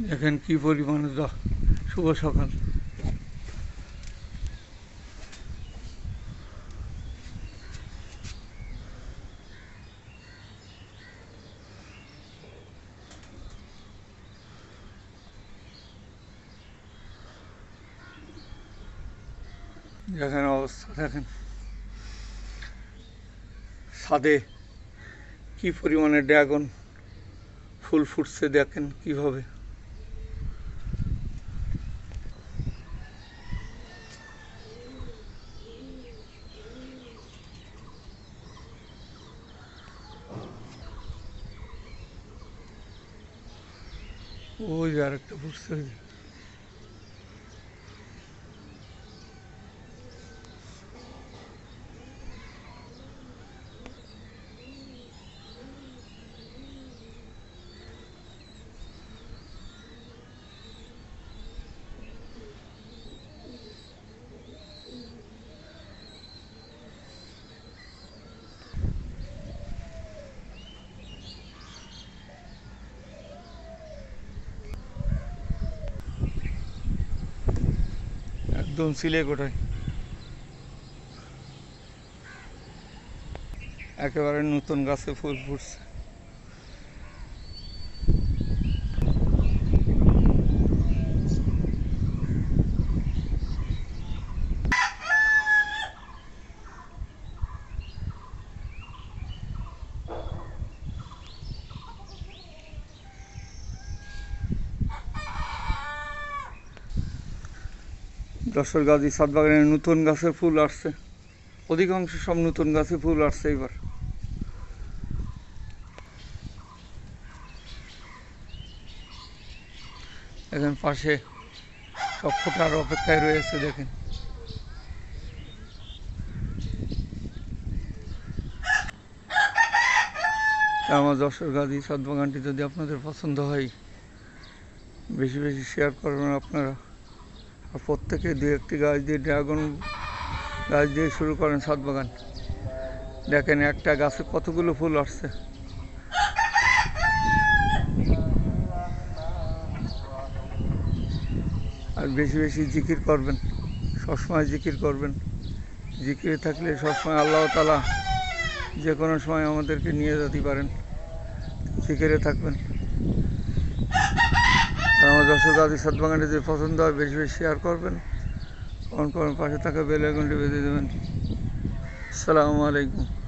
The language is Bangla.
দেখেন কি পরিমাণে শুভ সকাল। দেখেন অবস্থা, দেখেন ছাদে কি পরিমাণে ড্রাগন ফুল ফুটছে, দেখেন কিভাবে। ওই যে আরেকটা ফুটছে, ওই যে। একদম সিলে কোঠায়, একেবারে নতুন গাছে ফুল ফুটছে। যশোর গাজী ছাদ বাগানে নতুন গাছে ফুল আসছে, অধিকাংশ সব নতুন গাছে ফুল আসছে এবার। এখন পাশে সব ফোটার অপেক্ষায় রয়েছে, দেখেন। আমার যশোর গাজী ছাদ বাগানটি যদি আপনাদের পছন্দ হয়, বেশি বেশি শেয়ার করবেন আপনারা। আর প্রত্যেকে দু একটি গাছ দিয়ে, ড্রাগন গাছ দিয়ে শুরু করেন ছাদ বাগান। দেখেন একটা গাছে কতগুলো ফুল আসছে। আর বেশি বেশি জিকির করবেন, সবসময় জিকির করবেন। জিকিরে থাকলে সবসময় আল্লাহ তাআলা যে কোনো সময় আমাদেরকে নিয়ে যেতে পারেন। জিকিরে থাকবেন। আমার যশোর গাজী ছাদ বাগানটি যদি পছন্দ হয়, বেশি বেশি শেয়ার করবেন, কমেন্ট করবেন, পাশে থাকা বেল আইকনটি বেঁধে দেবেন। আসসালামু আলাইকুম।